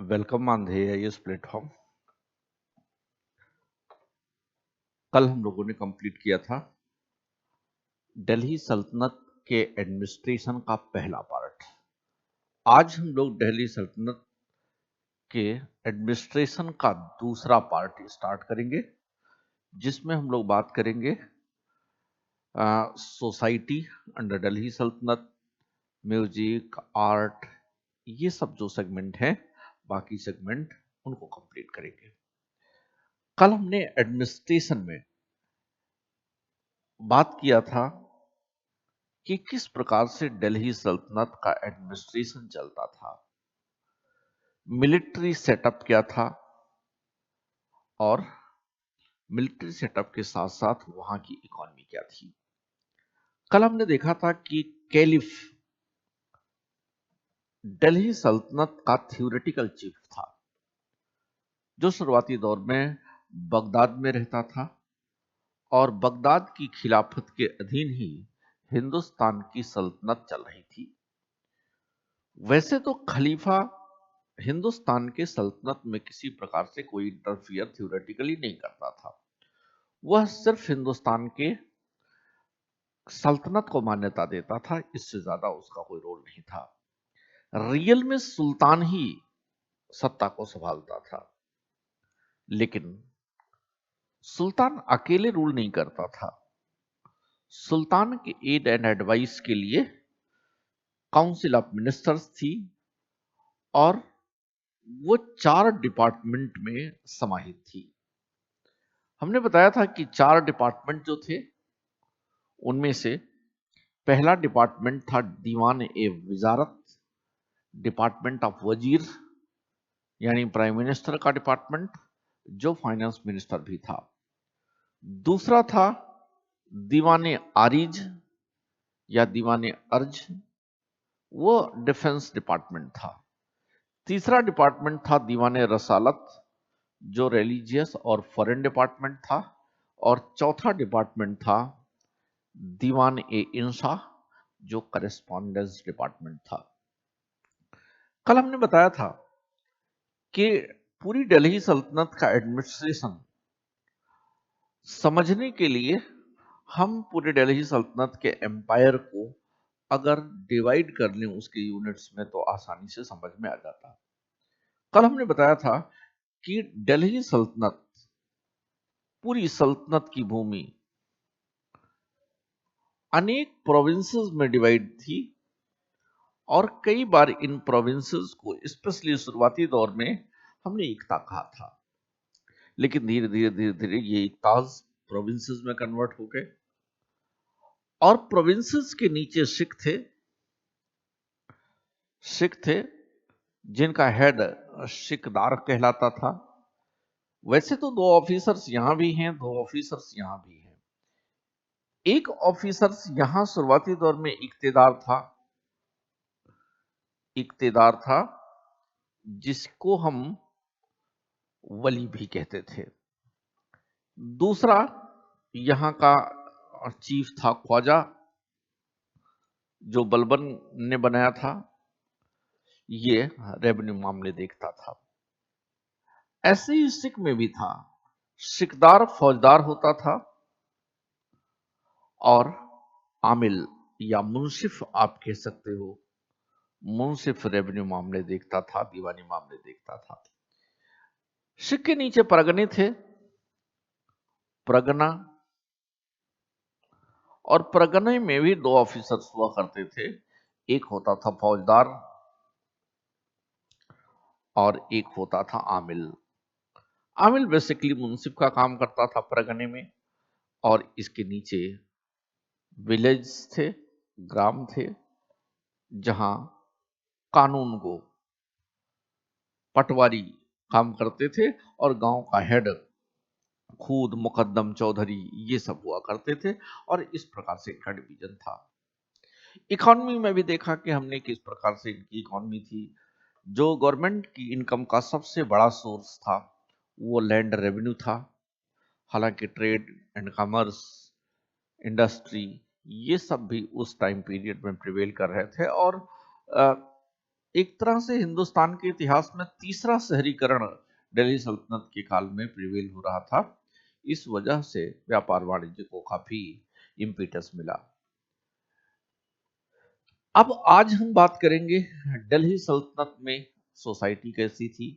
Welcome on the इस platform. कल हम लोगों ने कंप्लीट किया था दिल्ली सल्तनत के एडमिनिस्ट्रेशन का पहला पार्ट। आज हम लोग दिल्ली सल्तनत के एडमिनिस्ट्रेशन का दूसरा पार्ट स्टार्ट करेंगे, जिसमें हम लोग बात करेंगे सोसाइटी अंडर दिल्ली सल्तनत, म्यूजिक, आर्ट, ये सब जो सेगमेंट हैं, बाकी सेगमेंट उनको कंप्लीट करेंगे। कल हमने एडमिनिस्ट्रेशन में बात किया था कि किस प्रकार से दिल्ली सल्तनत का एडमिनिस्ट्रेशन चलता था, मिलिट्री सेटअप क्या था, और मिलिट्री सेटअप के साथ साथ वहां की इकोनॉमी क्या थी। कल हमने देखा था कि कैलिफ दिल्ली सल्तनत का थ्योरेटिकल चीफ था, जो शुरुआती दौर में बगदाद में रहता था और बगदाद की खिलाफत के अधीन ही हिंदुस्तान की सल्तनत चल रही थी। वैसे तो खलीफा हिंदुस्तान के सल्तनत में किसी प्रकार से कोई इंटरफियर थ्योरेटिकली नहीं करता था, वह सिर्फ हिंदुस्तान के सल्तनत को मान्यता देता था, इससे ज्यादा उसका कोई रोल नहीं था। रियल में सुल्तान ही सत्ता को संभालता था, लेकिन सुल्तान अकेले रूल नहीं करता था। सुल्तान के एड एंड एडवाइस के लिए काउंसिल ऑफ मिनिस्टर्स थी और वो 4 डिपार्टमेंट में समाहित थी। हमने बताया था कि 4 डिपार्टमेंट जो थे, उनमें से पहला डिपार्टमेंट था दीवान ए वजारत, डिपार्टमेंट ऑफ वजीर यानी प्राइम मिनिस्टर का डिपार्टमेंट, जो फाइनेंस मिनिस्टर भी था। दूसरा था दीवाने आरिज या दीवाने अर्ज, वो डिफेंस डिपार्टमेंट था। तीसरा डिपार्टमेंट था दीवाने रसालत, जो रिलीजियस और फॉरेन डिपार्टमेंट था। और चौथा डिपार्टमेंट था दीवान ए इंसा, जो करेस्पॉन्डेंस डिपार्टमेंट था। कल हमने बताया था कि पूरी दिल्ली सल्तनत का एडमिनिस्ट्रेशन समझने के लिए हम पूरे दिल्ली सल्तनत के एम्पायर को अगर डिवाइड कर लें उसके यूनिट्स में, तो आसानी से समझ में आ जाता। कल हमने बताया था कि दिल्ली सल्तनत पूरी सल्तनत की भूमि अनेक प्रोविंसेस में डिवाइड थी और कई बार इन प्रोविंसेस को, स्पेशली शुरुआती दौर में, हमने एकता कहा था, लेकिन धीरे धीरे ये एकताज प्रोविंसेस में कन्वर्ट हो गए और प्रोविंसेस के नीचे सिख थे जिनका हेड सिकदार कहलाता था। वैसे तो 2 ऑफिसर्स यहां भी हैं, 2 ऑफिसर्स यहां भी हैं। एक ऑफिसर्स यहां शुरुआती दौर में इक्तेदार था जिसको हम वली भी कहते थे। दूसरा यहां का चीफ था ख्वाजा, जो बलबन ने बनाया था, ये रेवेन्यू मामले देखता था। ऐसे ही सिख में भी था, सिकदार फौजदार होता था और आमिल या मुंसिफ आप कह सकते हो, मुंसिफ रेवेन्यू मामले देखता था, दीवानी मामले देखता था। सिख के नीचे परगने थे, परगना, और परगने में भी 2 ऑफिसर्स हुआ करते थे। एक होता था फौजदार और एक होता था आमिल। आमिल बेसिकली मुंसिफ का काम करता था परगने में, और इसके नीचे विलेज थे, ग्राम थे, जहां कानून को पटवारी काम करते थे और गांव का हेड खुद मुकद्दम चौधरी ये सब हुआ करते थे, और इस प्रकार से इनका डिवीजन था। इकोनॉमी में भी देखा कि हमने किस प्रकार से इनकी इकोनॉमी थी। जो गवर्नमेंट की इनकम का सबसे बड़ा सोर्स था वो लैंड रेवेन्यू था। हालांकि ट्रेड एंड कॉमर्स, इंडस्ट्री, ये सब भी उस टाइम पीरियड में प्रिवेल कर रहे थे, और एक तरह से हिंदुस्तान के इतिहास में तीसरा शहरीकरण दिल्ली सल्तनत के काल में प्रिवेल हो रहा था। इस वजह से व्यापार वाणिज्य को काफी इम्पीटस मिला। अब आज हम बात करेंगे दिल्ली सल्तनत में सोसाइटी कैसी थी।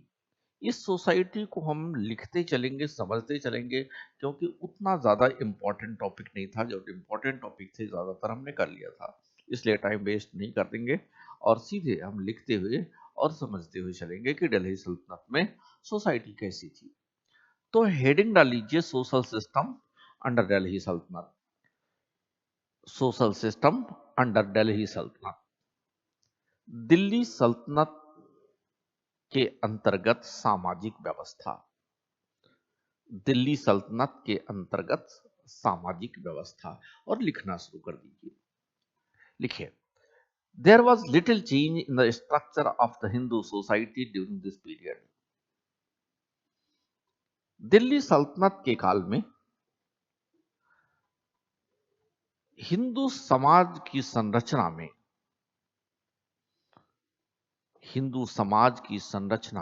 इस सोसाइटी को हम लिखते चलेंगे, समझते चलेंगे, क्योंकि उतना ज्यादा इंपॉर्टेंट टॉपिक नहीं था। जो इंपॉर्टेंट टॉपिक थे ज्यादातर हमने कर लिया था, इसलिए टाइम वेस्ट नहीं कर देंगे और सीधे हम लिखते हुए और समझते हुए चलेंगे कि दिल्ली सल्तनत में सोसाइटी कैसी थी। तो हेडिंग डाल लीजिए, सोशल सिस्टम अंडर दिल्ली सल्तनत। सोशल सिस्टम अंडर दिल्ली सल्तनत। दिल्ली सल्तनत के अंतर्गत सामाजिक व्यवस्था। दिल्ली सल्तनत के अंतर्गत सामाजिक व्यवस्था। और लिखना शुरू कर दीजिए। लिखिए, there was little change in the structure of the Hindu society during this period. Delhi सल्तनत के काल में हिंदू समाज की संरचना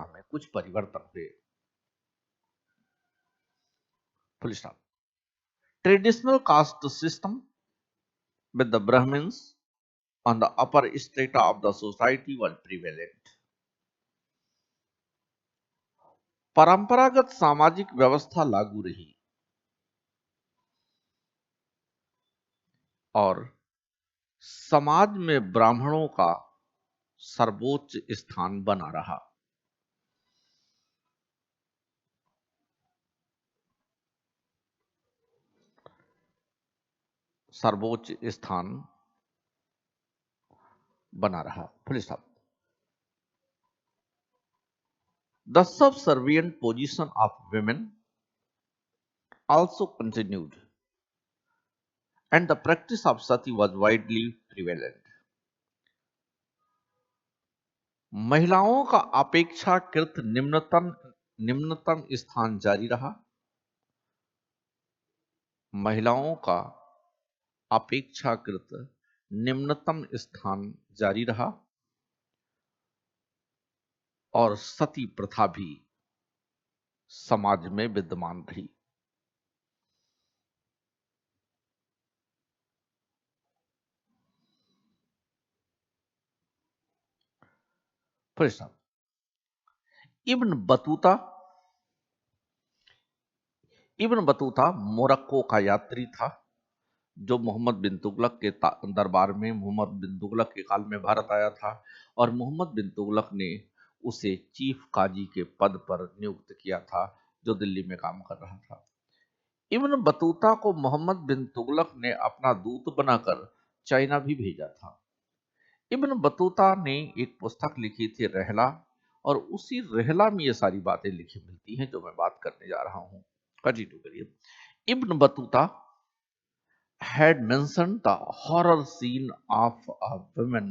में कुछ परिवर्तन हुए। Full stop. Traditional caste system with the Brahmins on the upper strata of the society was prevalent. परंपरागत सामाजिक व्यवस्था लागू रही और समाज में ब्राह्मणों का सर्वोच्च स्थान बना रहा। सर्वोच्च स्थान बना रहा। Full stop. The subservient position of women also continued and the practice of sati was widely prevalent. महिलाओं का अपेक्षाकृत निम्नतम स्थान जारी रहा। महिलाओं का अपेक्षाकृत निम्नतम स्थान जारी रहा और सती प्रथा भी समाज में विद्यमान रही। प्रश्न, इब्न बतूता मोरक्को का यात्री था जो मोहम्मद बिन तुगलक के दरबार में मोहम्मद बिन तुगलक के काल में भारत आया था और मोहम्मद बिन तुगलक ने उसे चीफ काजी के पद पर नियुक्त किया था, जो दिल्ली में काम कर रहा था। इब्न बतूता को मोहम्मद बिन तुगलक ने अपना दूत बनाकर चाइना भी भेजा था। इब्न बतूता ने एक पुस्तक लिखी थी, रहला, और उसी रहला में ये सारी बातें लिखी मिलती हैं जो मैं बात करने जा रहा हूं। कंटिन्यू करिए। Ibn Battuta had mentioned the horror scene of a woman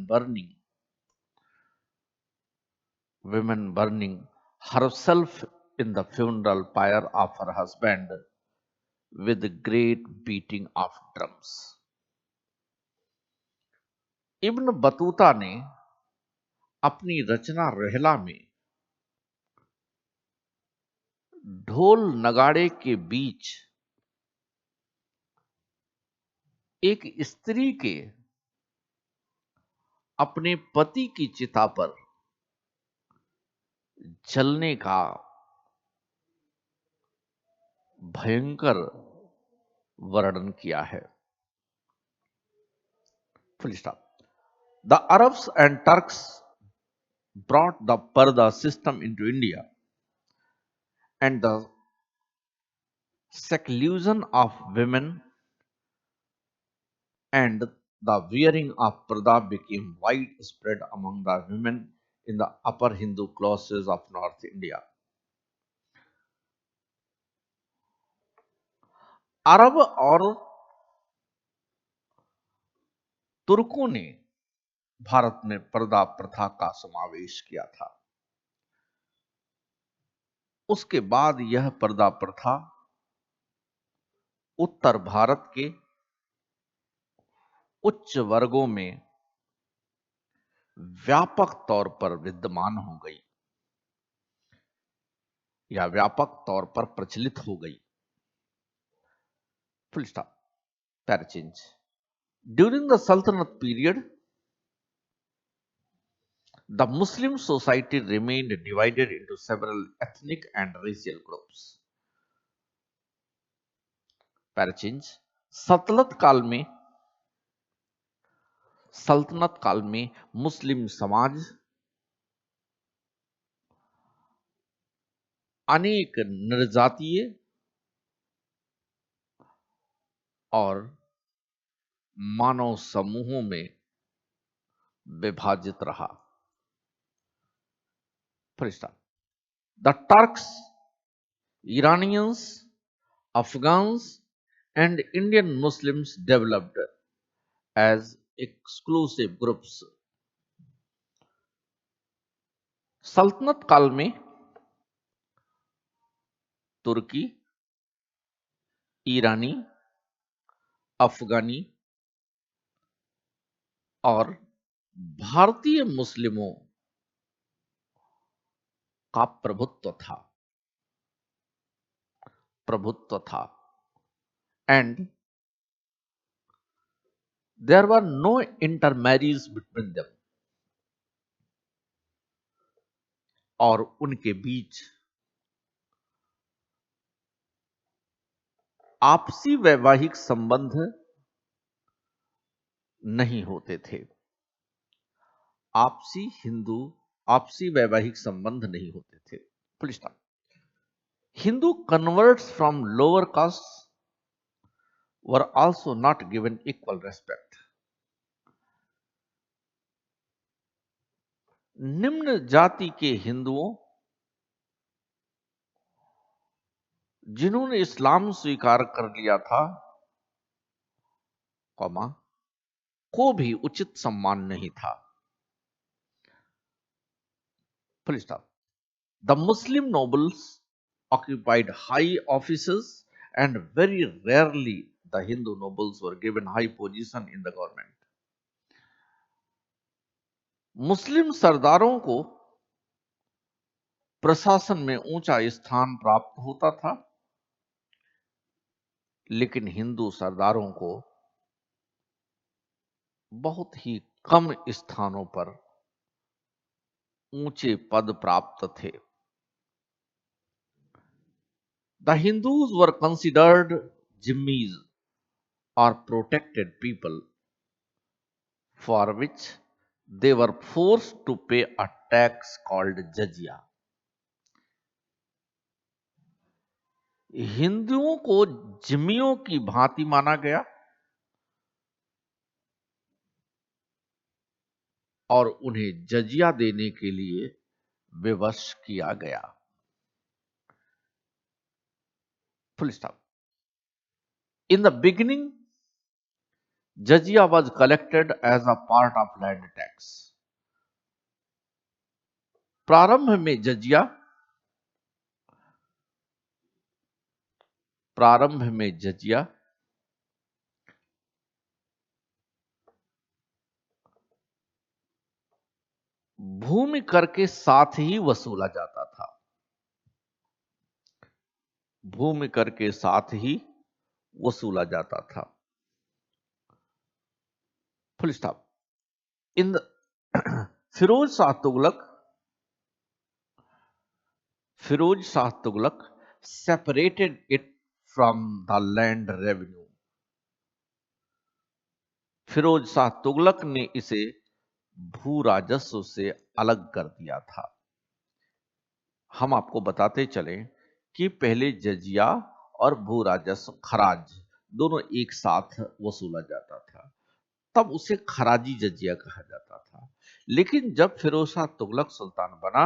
burning herself in the funeral pyre of her husband with great beating of drums. Ibn Battuta ने अपनी रचना रहला में ढोल नगाड़े के बीच एक स्त्री के अपने पति की चिता पर जलने का भयंकर वर्णन किया है। Full stop. The Arabs and Turks brought the Parda system into India, and the seclusion of women and the wearing of Parda became widespread among the women in the upper Hindu classes of North India. अरब और तुर्कों ने भारत में पर्दा प्रथा का समावेश किया था। उसके बाद यह पर्दा प्रथा उत्तर भारत के उच्च वर्गों में व्यापक तौर पर विद्यमान हो गई या व्यापक तौर पर प्रचलित हो गई। Full stop. Para change. During the Sultanate period the Muslim society remained divided into several ethnic and racial groups. पैराचेंज। सल्तनत काल में मुस्लिम समाज अनेक निर्जातीय और मानव समूहों में विभाजित रहा। The Turks, Iranians, Afghans and Indian Muslims developed as exclusive groups. सल्तनत काल में तुर्की, ईरानी, अफगानी और भारतीय मुस्लिमों का प्रभुत्व था and there were no intermarriages between them. और उनके बीच आपसी वैवाहिक संबंध नहीं होते थे। आपसी वैवाहिक संबंध नहीं होते थे। Full stop. Hindu converts from lower castes were also not given equal respect. निम्न जाति के हिंदुओं जिन्होंने इस्लाम स्वीकार कर लिया था, को भी उचित सम्मान नहीं था। Full stop. The Muslim nobles occupied high offices and very rarely the Hindu nobles were given high position in the government. मुस्लिम सरदारों को प्रशासन में ऊंचा स्थान प्राप्त होता था, लेकिन हिंदू सरदारों को बहुत ही कम स्थानों पर ऊंचे पद प्राप्त थे। The Hindus were considered zimmis or protected people for which they were forced to pay a tax called jizya. हिंदुओं को जिम्मियों की भांति माना गया और उन्हें जजिया देने के लिए विवश किया गया। Full stop. In the beginning jizya was collected as a part of land tax. प्रारंभ में जजिया भूमि कर के साथ ही वसूला जाता था। भूमि कर के साथ ही वसूला जाता था। Full stop. In the Firoz Shah Tughlaq separated it from the land revenue. Firoz Shah Tughlaq ने इसे भू राजस्व से अलग कर दिया था। हम आपको बताते चलें कि पहले जजिया और भू राजस्व खराज दोनों एक साथ वसूला जाता था, तब उसे खराजी जजिया कहा जाता था। लेकिन जब फिरोज शाह तुगलक सुल्तान बना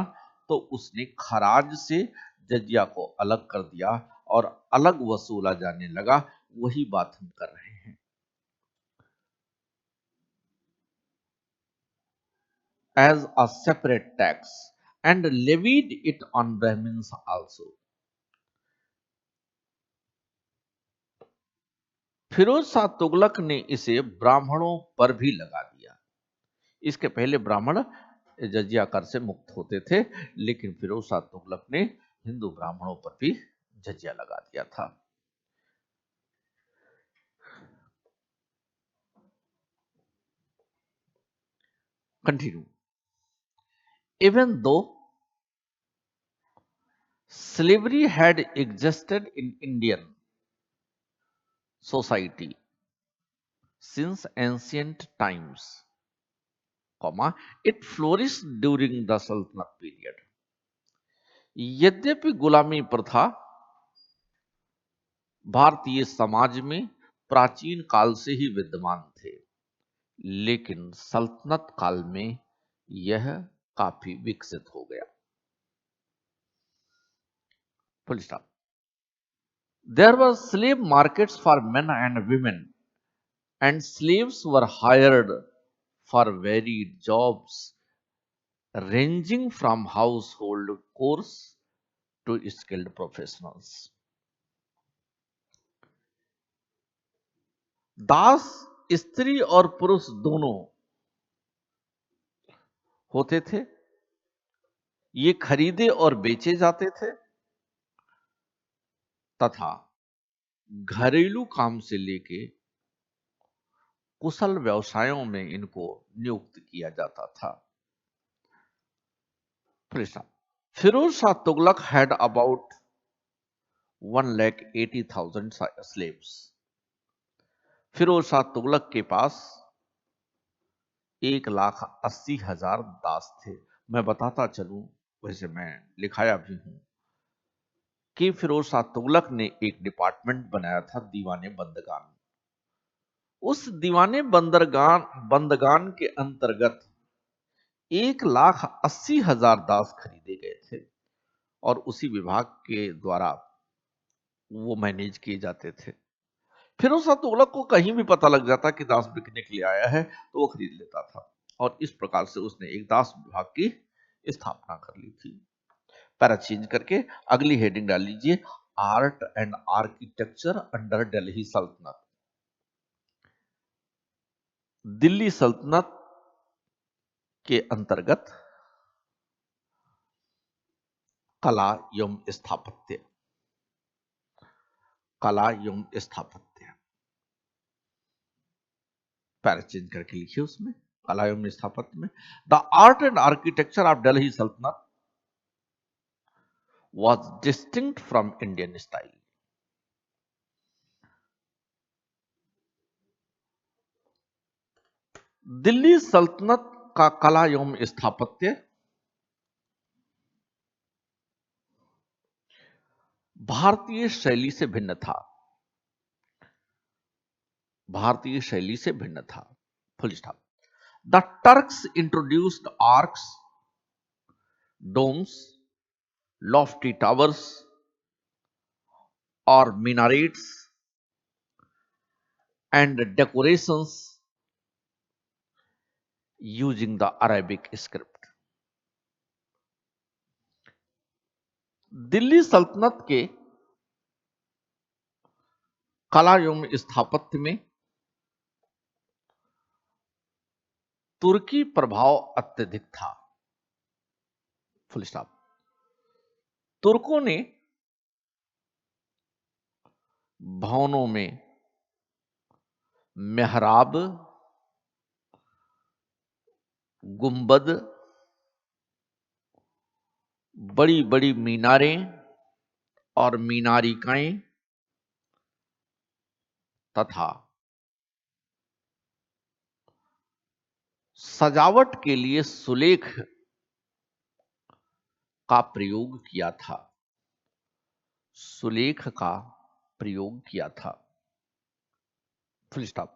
तो उसने खराज से जजिया को अलग कर दिया और अलग वसूला जाने लगा। वही बात हम कर रहे हैं। As a separate tax and levied it on Brahmins also. Firoz Shah Tughlaq ने इसे ब्राह्मणों पर भी लगा दिया। इसके पहले ब्राह्मण जजिया कर से मुक्त होते थे, लेकिन फिरोज शाह तुगलक ने हिंदू ब्राह्मणों पर भी जजिया लगा दिया था। Continue. Even though slavery had existed in Indian society since ancient times, comma, it flourished during the Sultanate period. यद्यपि गुलामी प्रथा भारतीय समाज में प्राचीन काल से ही विद्यमान थे, लेकिन सल्तनत काल में यह काफी विकसित हो गया। Full stop. There were slave markets for men and women, and slaves were hired for varied jobs ranging from household chores to skilled professionals. दास स्त्री और पुरुष दोनों होते थे। ये खरीदे और बेचे जाते थे तथा घरेलू काम से लेके कुशल व्यवसायों में इनको नियुक्त किया जाता था। Firoz Shah Tughlaq had about 1,80,000 slaves. Firoz Shah Tughlaq के पास 1,80,000 दास थे। मैं बताता चलूं, वैसे मैं लिखाया भी हूं कि फिरोज शाह तुगलक ने एक डिपार्टमेंट बनाया था, दीवाने बंदगान। उस दीवाने बंदगान के अंतर्गत 1,80,000 दास खरीदे गए थे और उसी विभाग के द्वारा वो मैनेज किए जाते थे। फिरोज शाह तुगलक को कहीं भी पता लग जाता कि दास बिकने के लिए आया है तो वो खरीद लेता था, और इस प्रकार से उसने एक दास विभाग की स्थापना कर ली थी। पैरा चेंज करके अगली हेडिंग डाल लीजिए, art and architecture under Delhi सल्तनत। दिल्ली सल्तनत के अंतर्गत कला एवं स्थापत्य, कला एवं स्थापत्य, पैरा चेंज करके लिखिए उसमें, कला एवं स्थापत्य में, the art and architecture of Delhi सल्तनत was distinct from Indian style. Delhi सल्तनत का कला एवं स्थापत्य भारतीय शैली से भिन्न था, भारतीय शैली से भिन्न था। Full stop. The Turks introduced arches, domes, lofty towers or minarets and decorations using the Arabic script. Delhi सल्तनत के कला एवं स्थापत्य में तुर्की प्रभाव अत्यधिक था। Full stop. तुर्कों ने भवनों में मेहराब, गुंबद, बड़ी बड़ी मीनारें और मीनारिकाएं तथा सजावट के लिए सुलेख का प्रयोग किया था, सुलेख का प्रयोग किया था। Full stop.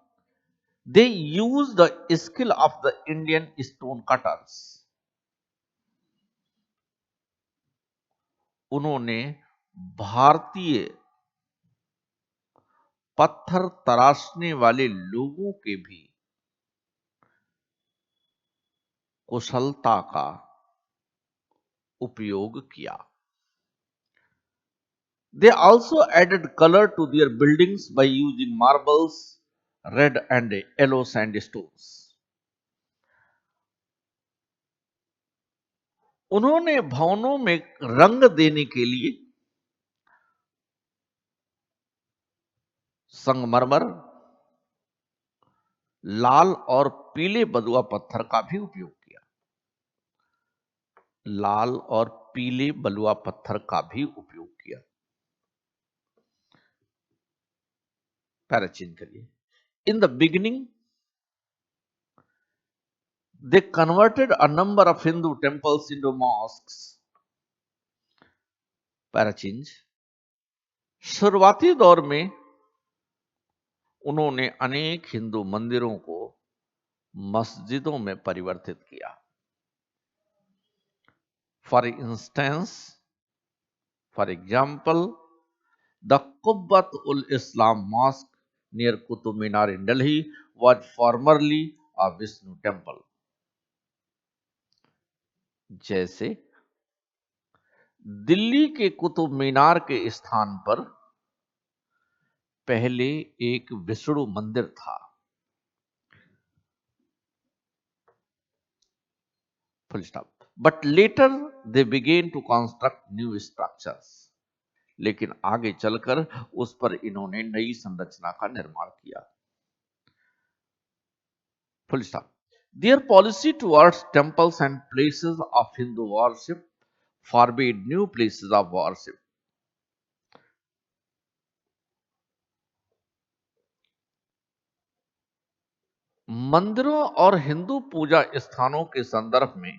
They use the skill of the Indian stone cutters, उन्होंने भारतीय पत्थर तराशने वाले लोगों के भी कुशलता का उपयोग किया। They also added color to their buildings by using marbles, red and yellow sandstones. उन्होंने भवनों में रंग देने के लिए संगमरमर, लाल और पीले बलुआ पत्थर का भी उपयोग किया। लाल और पीले बलुआ पत्थर का भी उपयोग किया। पैरा चेंज करिए। इन the beginning they converted a number of Hindu temples into mosques. Para change. शुरुआती दौर में उन्होंने अनेक हिंदू मंदिरों को मस्जिदों में परिवर्तित किया। For example the Quwwat ul Islam mosque near Qutub Minar in Delhi was formerly a Vishnu temple. जैसे दिल्ली के कुतुब मीनार के स्थान पर पहले एक विष्णु मंदिर था। Full stop. But later they began to construct new structures. लेकिन आगे चलकर उस पर इन्होंने नई संरचना का निर्माण किया। Full stop. Their policy towards temples and places of Hindu worship forbade new places of worship. मंदिरों और हिंदू पूजा स्थानों के संदर्भ में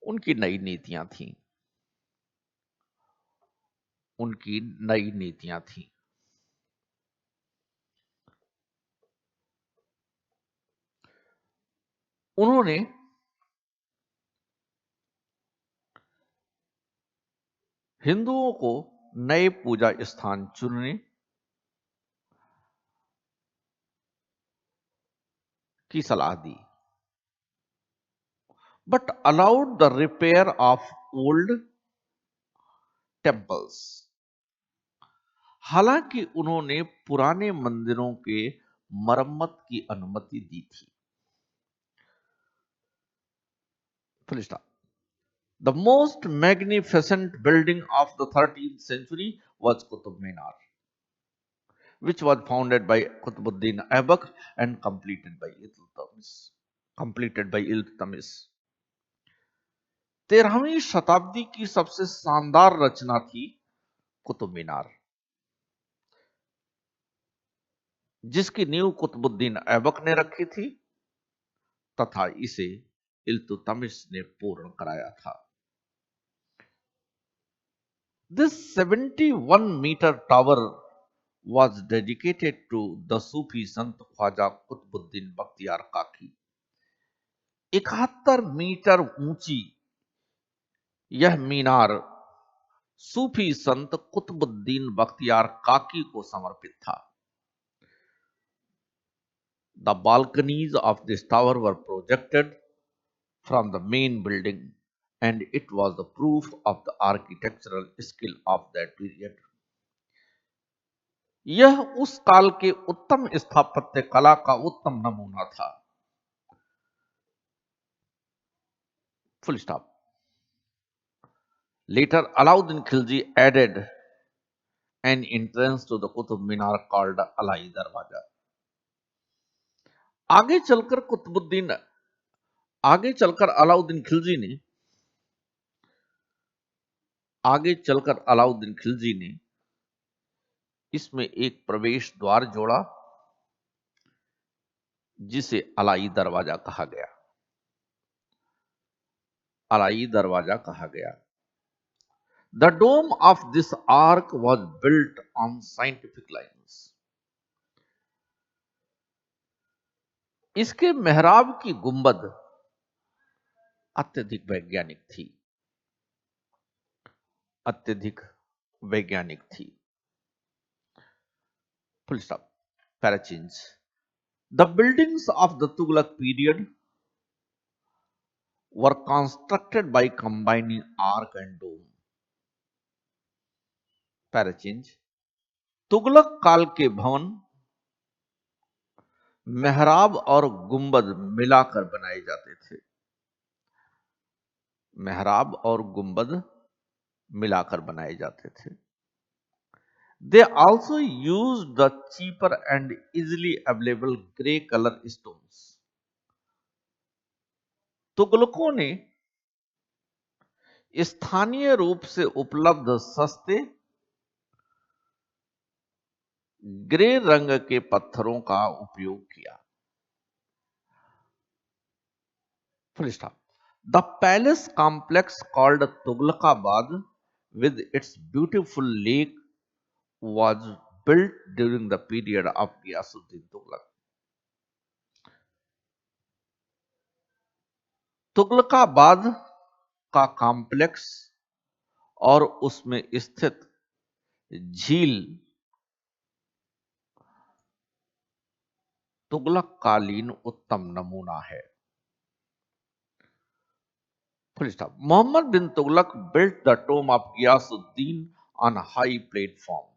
उनकी नई नीतियां थीं। उनकी नई नीतियां थीं। उन्होंने हिंदुओं को नए पूजा स्थान चुनने की सलाह दी, but allowed the repair of old temples. हालांकि उन्होंने पुराने मंदिरों के मरम्मत की अनुमति दी थी। Full stop. The most magnificent building of the 13th century was Qutub Minar, which was founded by Qutbuddin Aibak and completed by Iltutmish. 13वीं शताब्दी की सबसे शानदार रचना थी कुतुब मीनार, जिसकी नींव कुतुबुद्दीन ऐबक ने रखी थी तथा इसे इल्तुतमिश ने पूर्ण कराया था। This 71-meter tower was dedicated to the Sufi Sant Khwaja Qutbuddin Bakhtiyar Kaki. 71 metre ऊंची यह मीनार सूफी संत कुतुबुद्दीन बख्तियार काकी को समर्पित था। The balconies of this tower were projected from the main building, and it was the proof of the architectural skill of that period. यह उस काल के उत्तम स्थापत्य कला का उत्तम नमूना था। Full stop. Later, Alauddin Khilji added an entrance to the Qutub Minar called Alai Darwaja. आगे चलकर अलाउद्दीन खिलजी ने इसमें एक प्रवेश द्वार जोड़ा जिसे अलाई दरवाजा कहा गया। अलाई दरवाजा कहा गया। The dome of this arch was built on scientific lines. इसके मेहराब की गुंबद अत्यधिक वैज्ञानिक थी। Full stop. Para change. The buildings of the Tughlaq period were constructed by combining arch and dome. Para change. Tughlaq काल के भवन मेहराब और गुंबद मिलाकर बनाए जाते थे। मेहराब और गुंबद मिलाकर बनाए जाते थे। They also used the cheaper and easily available grey color stones. तुगलकों ने स्थानीय रूप से उपलब्ध सस्ते ग्रे रंग के पत्थरों का उपयोग किया। Full stop. The palace complex called Tughlaqabad with its beautiful lake was built during the period of Ghiyasuddin Tughlaq. Tughlakabad का कॉम्प्लेक्स और उसमें स्थित झील तुगलक कालीन उत्तम नमूना है। Full stop. Mohammad bin Tughlaq built the tomb of Ghiyasuddin on high platform.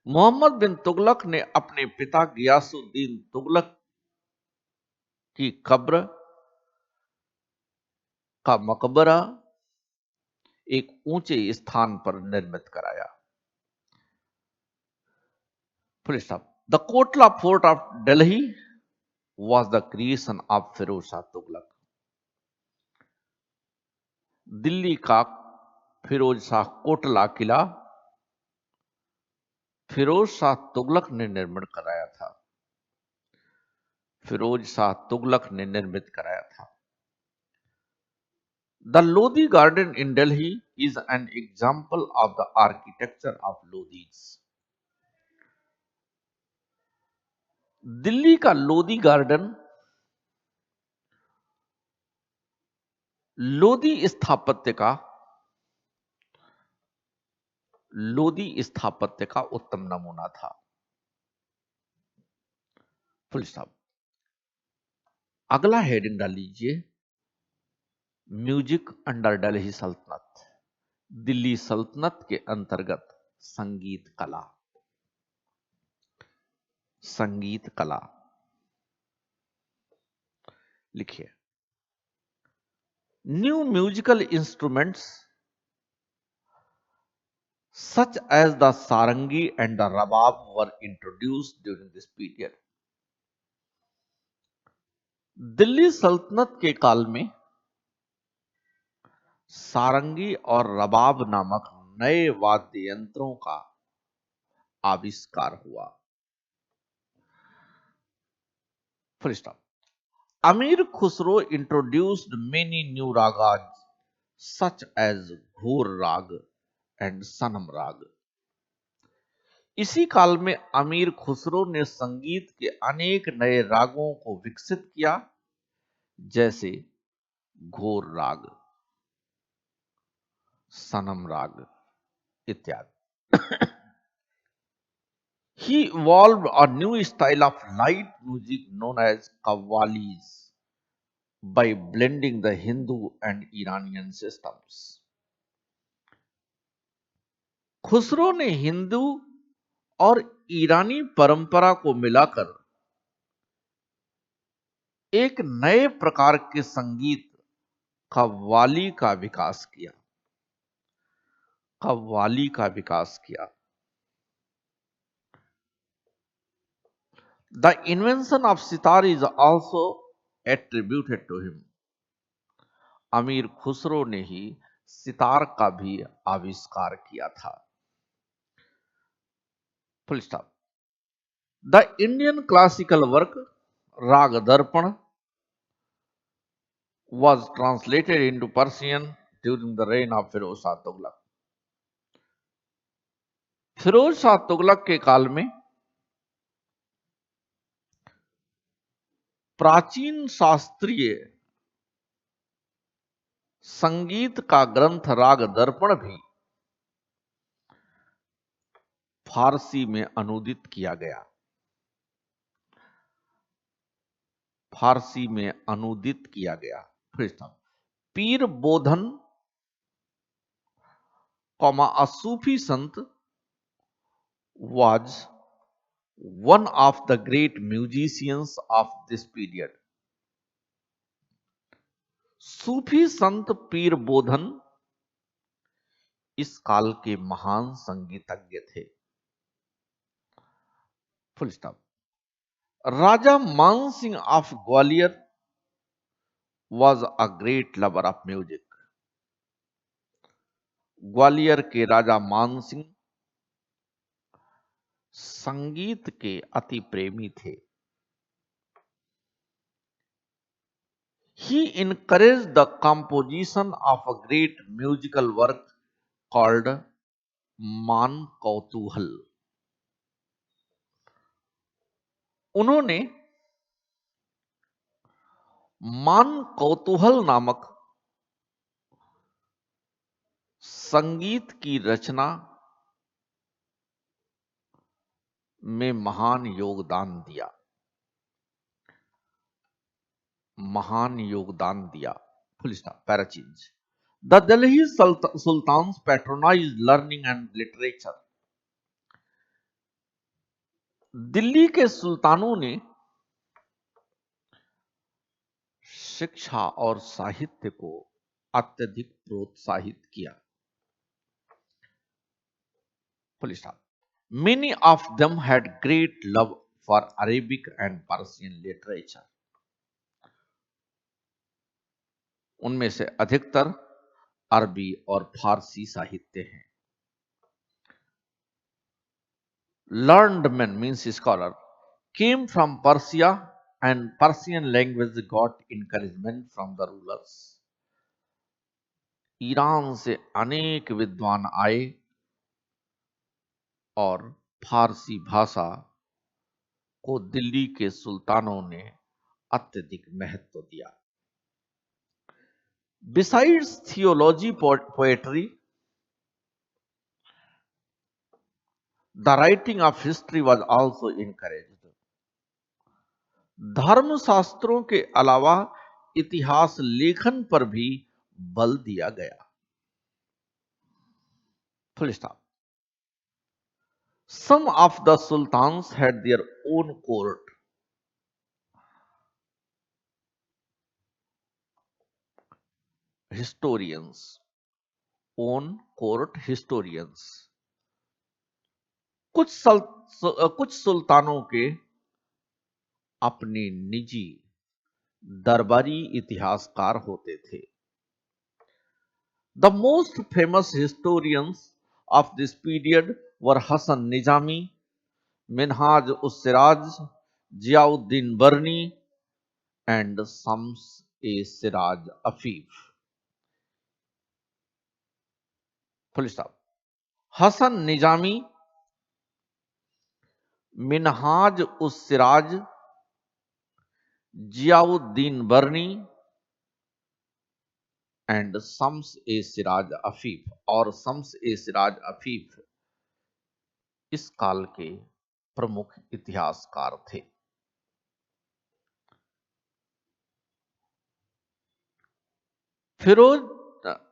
Mohammad bin Tughlaq ने अपने पिता गियासुद्दीन तुगलक की कब्र का मकबरा एक ऊंचे स्थान पर निर्मित कराया। Full stop. The Kotla fort of Delhi was the creation of Firoz Shah Tughlaq. Delhi का फिरोज शाह कोटला किला फिरोज शाह तुगलक ने निर्मित कराया था। फिरोज शाह तुगलक ने निर्मित कराया था। The Lodhi garden in Delhi is an example of the architecture of Lodhi's. Delhi का लोधी गार्डन लोधी स्थापत्य का उत्तम नमूना था। Full stop. अगला हेडिंग डाल लीजिए, म्यूजिक अंडर दिल्ली सल्तनत। दिल्ली सल्तनत के अंतर्गत संगीत कला। संगीत कला लिखिए। New musical instruments such as the sarangi and the rabab were introduced during this period. Delhi सल्तनत के काल में सारंगी और रबाब नामक नए वाद्य यंत्रों का आविष्कार हुआ। Full stop. Amir Khusro introduced many new ragas such as Ghor raga and सनम राग। इसी काल में अमीर खुसरो ने संगीत के अनेक नए रागों को विकसित किया, जैसे घोर राग, सनम राग इत्यादि। He evolved a new style of light music known as qawwalis by blending the Hindu and Iranian systems. Khusro ने हिंदू और ईरानी परंपरा को मिलाकर एक नए प्रकार के संगीत कव्वाली का विकास किया। कव्वाली का विकास किया। The invention of sitar is also attributed to him. अमीर खुसरो ने ही सितार का भी आविष्कार किया था। Full stop. The Indian classical work राग दर्पण was translated into Persian during the reign of Firoz Shah Tughlaq. Firoz Shah Tughlaq के काल में प्राचीन शास्त्रीय संगीत का ग्रंथ राग दर्पण भी फारसी में अनुदित किया गया। फारसी में अनुदित किया गया। पीर बोधन a Sufi sant was one of the great musicians of this period. सूफी संत पीर बोधन इस काल के महान संगीतज्ञ थे। Full stop. Raja Man Singh of Gwalior was a great lover of music. Gwalior के राजा मान सिंह संगीत के अति प्रेमी थे। He encouraged the composition of a great musical work called मान कौतूहल। उन्होंने मान कौतूहल नामक संगीत की रचना में महान योगदान दिया। Full stop. Para change. The Delhi sultans patronised learning and literature. Delhi के सुल्तानों ने शिक्षा और साहित्य को अत्यधिक प्रोत्साहित किया। Full stop. Many of them had great love for Arabic and Persian literature. उनमें से अधिकतर अरबी और फारसी साहित्य हैं। Learned men means scholar came from Persia and Persian language got encouragement from the rulers. Iran से अनेक विद्वान आए और फारसी भाषा को दिल्ली के सुल्तानों ने अत्यधिक महत्व दिया। Besides theology, poetry, the writing of history was also encouraged. धर्म शास्त्रों के अलावा इतिहास लेखन पर भी बल दिया गया। Full stop. Some of the sultans had their own court. Historians. Own court historians. कुछ सुल्तानों के अपने निजी दरबारी इतिहासकार होते थे। The most famous historians of this period were Hasan Nizami, Minhaj Siraj, Ziauddin Barni, and Shams Siraj Afif. Full stop. Hasan Nizami, Minhaj Siraj, Ziauddin Barni and Shams Siraj Afif और Shams Siraj Afif इस काल के प्रमुख इतिहासकार थे।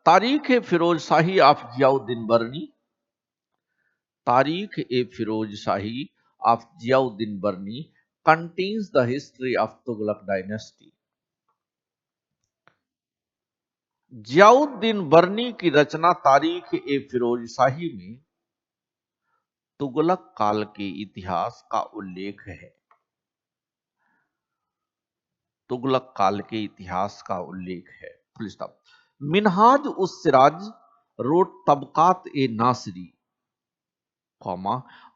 Tarikh Firoz Shahi of Ziauddin Barani. Tarikh Firoz Shahi of Ziauddin Barani contains the history of Tughlaq dynasty. Ziauddin Barani की रचना तारीख फिरोज शाही में तुगलक काल के इतिहास का उल्लेख है। तुगलक काल के इतिहास का उल्लेख है। Full stop. Minhaj Siraj wrote Tabaqat Nasiri,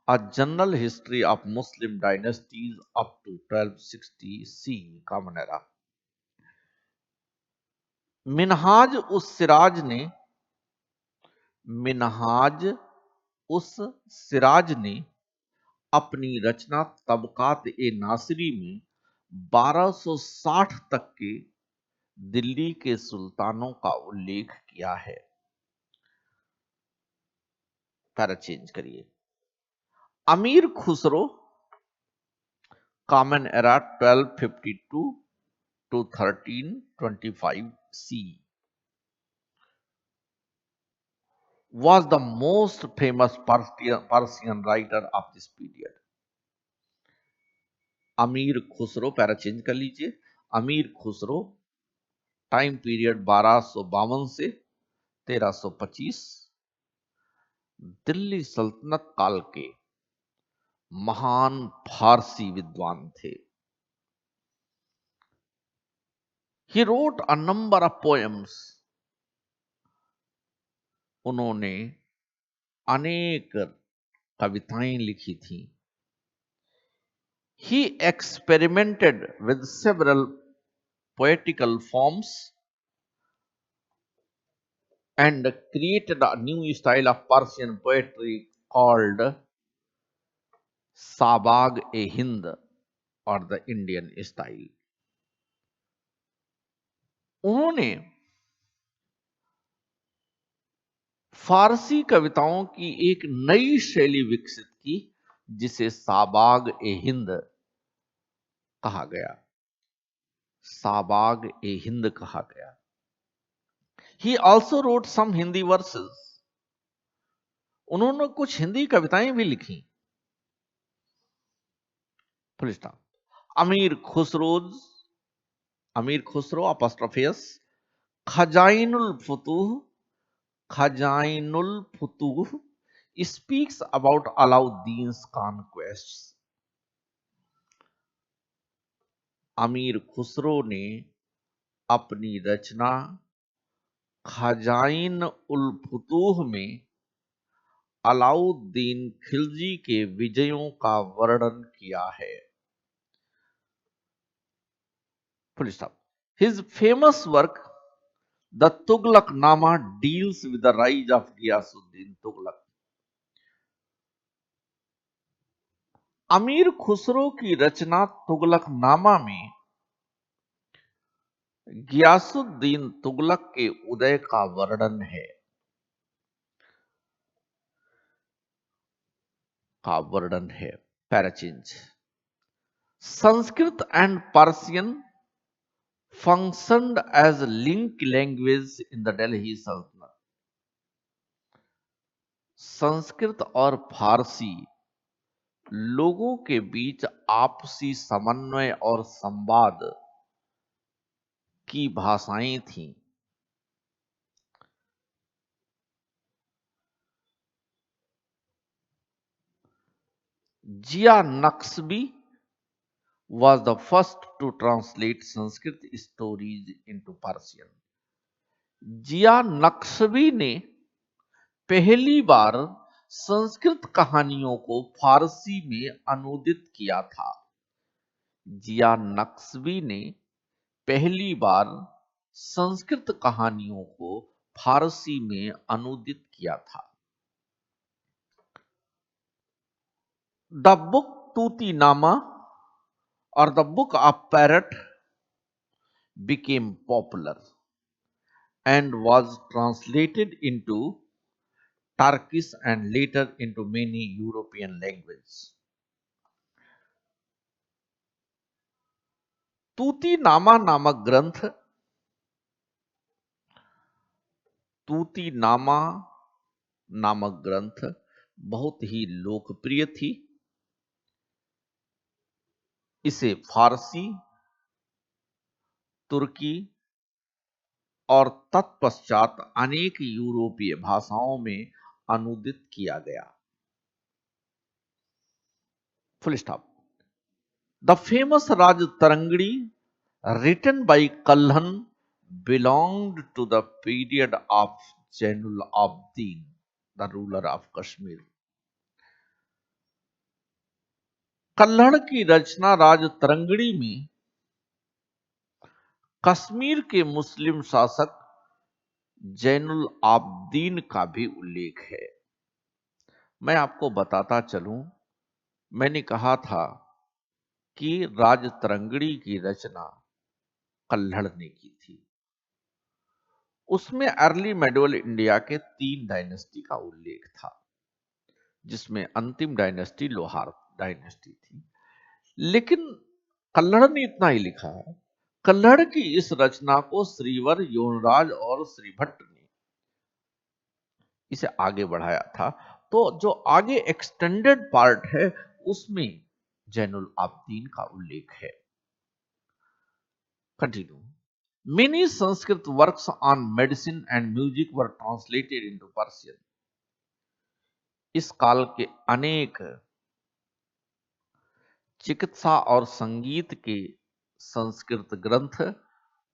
a general history of Muslim dynasties up to 1260 C Common Era. Minhaj Siraj ने अपनी रचना तबकात नासिरी में 1260 तक के दिल्ली के सुल्तानों का उल्लेख किया है। पैरा चेंज करिए। अमीर Khusro common era 1252 to 1325 C was the most famous Persian writer of this period. अमीर खुसरो, पैरा चेंज कर लीजिए। अमीर खुसरो टाइम पीरियड 1252 से 1325, दिल्ली सल्तनत काल के महान फारसी विद्वान थे। He wrote a number of poems. उन्होंने अनेक कविताएं लिखी थी। He experimented with several poetical forms and created a new style of Persian poetry called Sabag-e-Hind or the Indian style. उन्होंने फारसी कविताओं की एक नई शैली विकसित की जिसे साबाग-ए-हिंद कहा गया। साबाग-ए-हिंद कहा गया। He also wrote some Hindi verses. उन्होंने कुछ हिंदी कविताएं भी लिखी। Full stop. Amir Khusro अपॉस्ट्रोफियस खजाइनुल फुतूह speaks about Alauddin's conquests. अमीर खुसरो ने अपनी रचना खजाइन उल फुतूह में अलाउद्दीन खिलजी के विजयों का वर्णन किया है। Full stop. His famous work, The Tughlaqnama, deals with the rise of Ghiyasuddin Tughlaq. अमीर खुसरो की रचना तुगलकनामा में गियासुद्दीन तुगलक के उदय का वर्णन है। Para change. Sanskrit and Persian functioned as link language in the Delhi Sultanate. Sanskrit और फारसी लोगों के बीच आपसी समन्वय और संवाद की भाषाएं थीं। जिया नक्शबी was the first to translate Sanskrit stories into Persian. जिया नक्शबी ने पहली बार संस्कृत कहानियों को फारसी में अनुदित किया था। जिया नक्शबी ने पहली बार संस्कृत कहानियों को फारसी में अनुदित किया था। The book Tutinama or the book of parrot became popular and was translated into Turkish and later into many European languages. तूतीनामा नामक ग्रंथ बहुत ही लोकप्रिय थी। इसे फारसी, तुर्की और तत्पश्चात अनेक यूरोपीय भाषाओं में अनुदित किया गया। Full stop. The famous Rajatarangini written by Kalhan belonged to the period of Zainul Abidin, the ruler of Kashmir. कल्हड़ की रचना राजतरंगिणी में कश्मीर के मुस्लिम शासक जैनुल आबदीन का भी उल्लेख है। मैं आपको बताता चलूं, मैंने कहा था कि राजतरंगिणी की रचना कल्हड़ ने की थी। उसमें अर्ली मेडोल इंडिया के 3 डायनेस्टी का उल्लेख था, जिसमें अंतिम डायनेस्टी लोहार डायनेस्टी थी। लेकिन कल्हड़ ने इतना ही लिखा है। कल्हड़ की इस रचना को श्रीवर योनराज और श्रीभट्ट ने इसे आगे बढ़ाया था। तो जो आगे एक्सटेंडेड पार्ट है उसमें जैनुल आबदीन का उल्लेख है। Continue. Many Sanskrit works on medicine and music were translated into Persian. इस काल के अनेक चिकित्सा और संगीत के संस्कृत ग्रंथ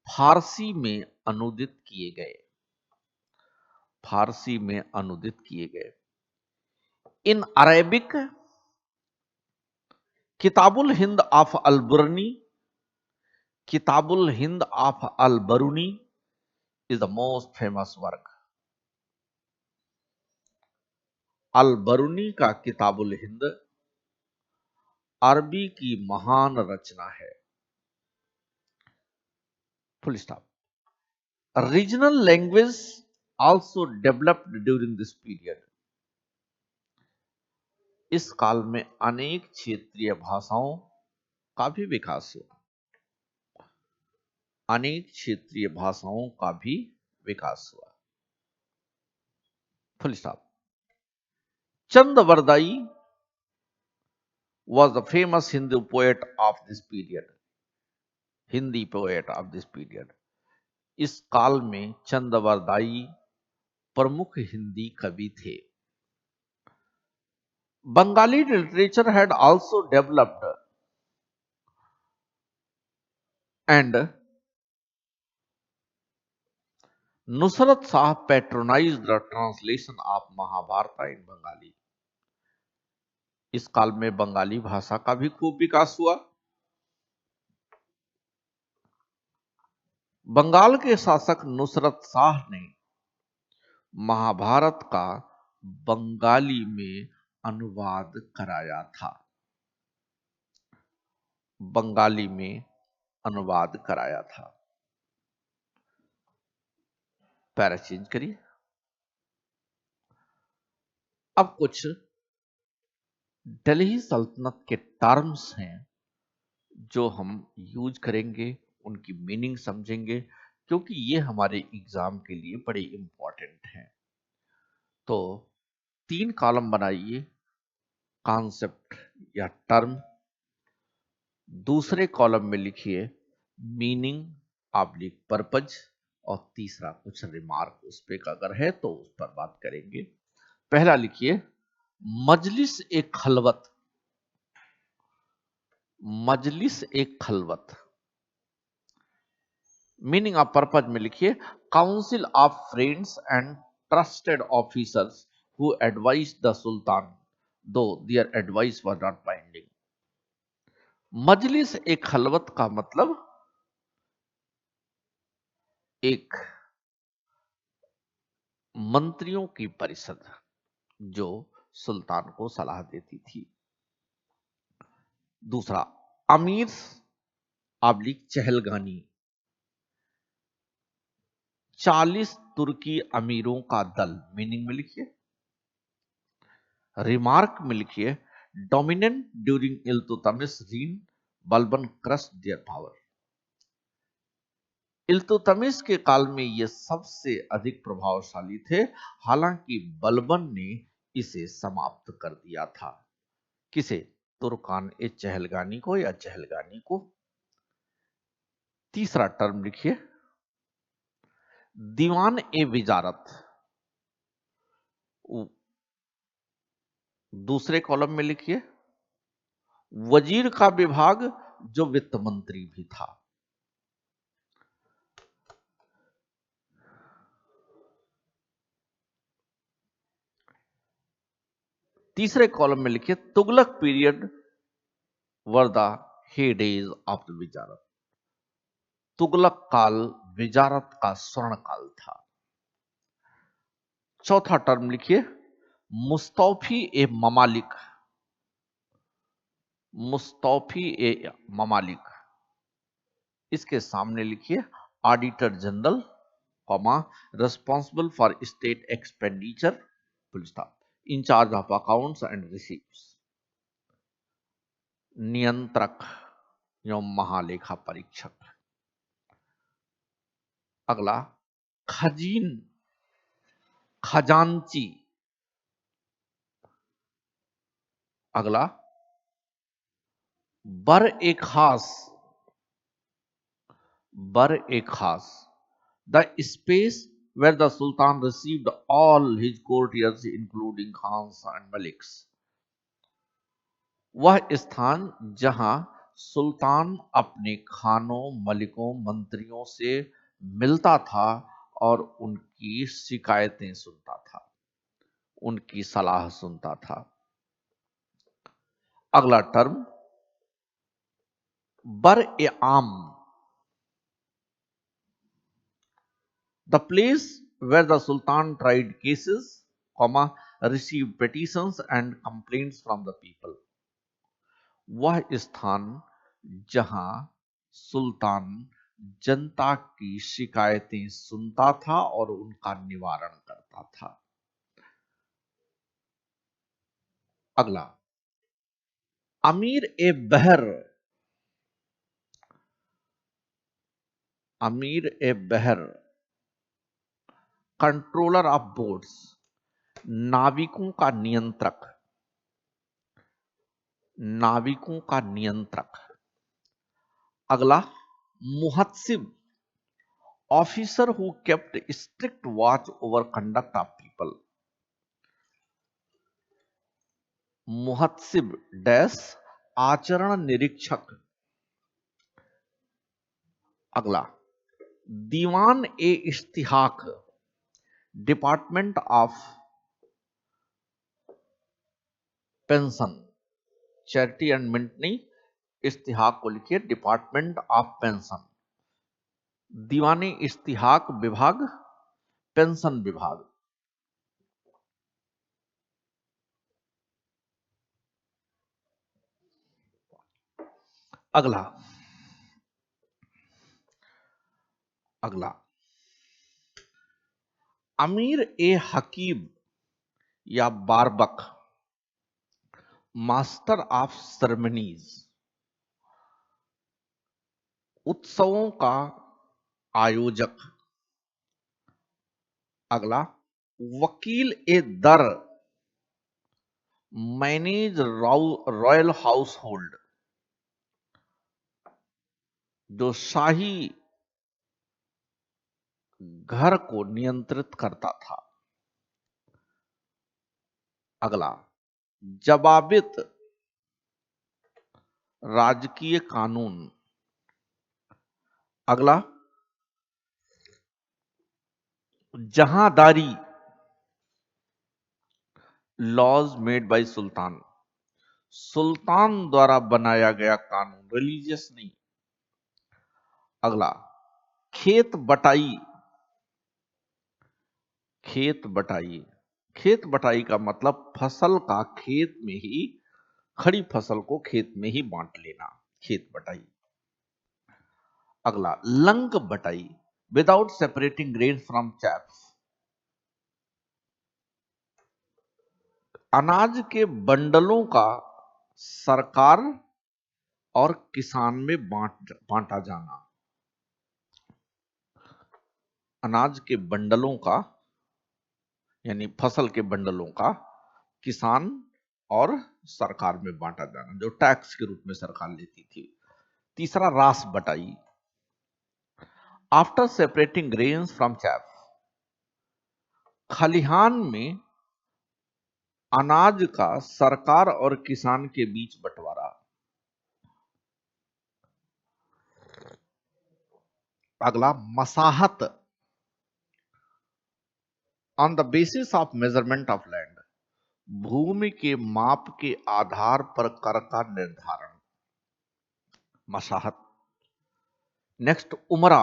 फारसी में अनुदित किए गए। फारसी में अनुदित किए गए। In Arabic Kitabul Hind of Alberuni, Kitabul Hind of Alberuni is the most famous work. Alberuni का किताबुल हिंद अरबी की महान रचना है। Full stop. Regional language also developed during this period. इस काल में अनेक क्षेत्रीय भाषाओं का भी विकास हुआ। अनेक क्षेत्रीय भाषाओं का भी विकास हुआ। Full stop. Chand Bardai was the famous Hindu poet of this period. Hindi poet of this period. इस काल में चंदवरदाई प्रमुख हिंदी कवि थे। Bengali literature had also developed and Nusrat Shah patronized the translation of Mahabharata in Bengali. इस काल में बंगाली भाषा का भी खूब विकास हुआ। बंगाल के शासक नुसरत शाह ने महाभारत का बंगाली में अनुवाद कराया था। बंगाली में अनुवाद कराया था। पैरा चेंज करिए। अब कुछ दिल्ली सल्तनत के टर्म्स हैं जो हम यूज करेंगे, उनकी मीनिंग समझेंगे, क्योंकि ये हमारे एग्जाम के लिए बड़े इंपॉर्टेंट हैं। तो 3 कॉलम बनाइए, कॉन्सेप्ट या टर्म। दूसरे कॉलम में लिखिए मीनिंग ऑब्लिक पर्पज, और तीसरा कुछ रिमार्क उस पे अगर है तो उस पर बात करेंगे। पहला लिखिए मजलिस एक खलवत। मजलिस एक खलवत। मीनिंग ऑफ पर्पज में लिखिए council of friends and trusted officers who advise the sultan though their advice was not binding. Majlis एक खलवत का मतलब एक मंत्रियों की परिषद जो सुल्तान को सलाह देती थी। दूसरा अमीर ऑब्लिक चहलगानी, 40 तुर्की अमीरों का दल। मीनिंग में लिखिए। रिमार्क में लिखिए dominant during Iltutmish reign Balban crush their power. Iltutmish के काल में ये सबसे अधिक प्रभावशाली थे, हालांकि बलबन ने इसे समाप्त कर दिया था। किसे? तुर्कान ए चहलगानी को या चहलगानी को। तीसरा टर्म लिखिए दीवान ए विजारत। दूसरे कॉलम में लिखिए वजीर का विभाग जो वित्त मंत्री भी था। तीसरे कॉलम में लिखिए Tughlaq period were the heads of the Wizarat. Tughlaq काल विजारत का स्वर्ण काल था। चौथा टर्म लिखिए मुस्तौफी ए ममालिक। मुस्तौफी ए ममालिक। इसके सामने लिखिए auditor general, comma responsible for state expenditure, full stop, in charge of accounts and receives, नियंत्रक एवं महालेखा परीक्षक। अगला खजीन, खजांची। अगला बर ए खास, Bar-e-Khas, the space where the Sultan received all his courtiers including Khans and Maliks. वह स्थान जहां सुल्तान अपने खानों, मलिकों, मंत्रियों से मिलता था और उनकी शिकायतें सुनता था, उनकी सलाह सुनता था। अगला term बर-ए-आम, the place where the Sultan tried cases, received petitions and complaints from the people. वह स्थान जहां सुल्तान जनता की शिकायतें सुनता था और उनका निवारण करता था। अगला Amir e Bahr, Amir e Bahr, controller of boats, नाविकों का नियंत्रक, नाविकों का नियंत्रक। अगला Muhtasib, officer who kept strict watch over conduct of people. मुहत्सिब डैश आचरण निरीक्षक। अगला Diwan e Istihaq, department of pension, charity and mint नहीं, इस्तिहाक को लिखिए डिपार्टमेंट ऑफ पेंशन। दीवाने इस्तिहाक विभाग, पेंशन विभाग। अगला अगला अमीर ए हकीम या बारबक, मास्टर ऑफ सेरेमनीज, उत्सवों का आयोजक। अगला वकील ए दर, मैनेज रॉयल हाउस होल्ड, जो शाही घर को नियंत्रित करता था। अगला जबाबित, राजकीय कानून। अगला जहांदारी, लॉज मेड बाय सुल्तान, सुल्तान द्वारा बनाया गया कानून, रिलीजियस नहीं। अगला खेत बटाई, खेत बटाई, खेत बटाई का मतलब फसल का खेत में ही, खड़ी फसल को खेत में ही बांट लेना, खेत बटाई। अगला लंग बटाई, without separating grain from chaps, अनाज के बंडलों का सरकार और किसान में बांटा जाना। अनाज के बंडलों का यानी फसल के बंडलों का किसान और सरकार में बांटा जाना, जो टैक्स के रूप में सरकार लेती थी। तीसरा रास बटाई, after separating grains from chaff, खलिहान में अनाज का सरकार और किसान के बीच बंटवारा। अगला Masahat, on the basis of measurement of land, भूमि के माप के आधार पर कर का निर्धारण, मसाहत। Next umara,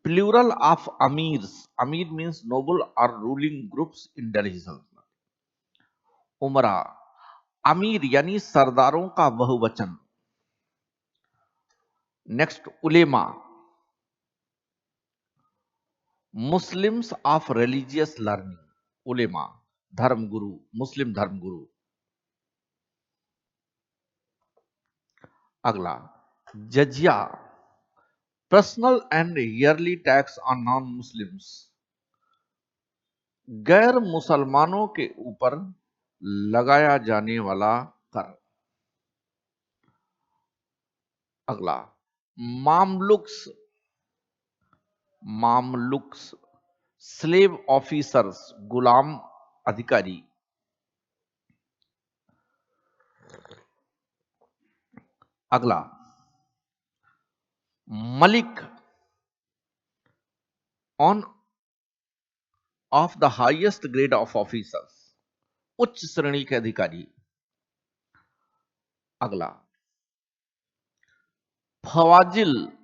plural of amirs, amir means noble और ruling groups in Delhi Sultanate. उमरा अमीर यानी सरदारों का बहुवचन। Next ulema, Muslims of religious learning, उलेमा धर्मगुरु, मुस्लिम धर्मगुरु। अगला jizya, personal and yearly tax on non Muslims, गैर मुसलमानों के ऊपर लगाया जाने वाला कर। अगला मामलुक्स, मामलुक्स स्लेव ऑफिसर्स, गुलाम अधिकारी। अगला, Malik on off the highest grade of officers, उच्च श्रेणी के अधिकारी। अगला, फवाजिल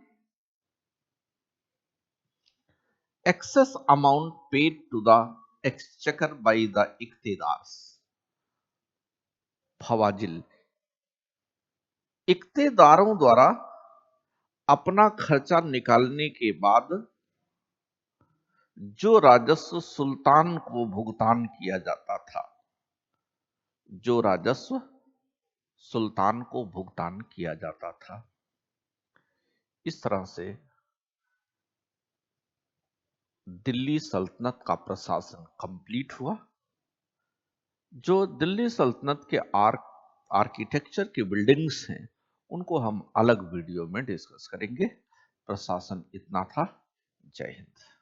excess amount paid to the exchequer by the इक्तेदार्स। फवाजिल, इक्तेदारों द्वारा अपना खर्चा निकालने के बाद जो राजस्व सुल्तान को भुगतान किया जाता था, जो राजस्व सुल्तान को भुगतान किया जाता था। इस तरह से दिल्ली सल्तनत का प्रशासन कंप्लीट हुआ। जो दिल्ली सल्तनत के आर्किटेक्चर की बिल्डिंग्स हैं, उनको हम अलग वीडियो में डिस्कस करेंगे। प्रशासन इतना था। जय हिंद।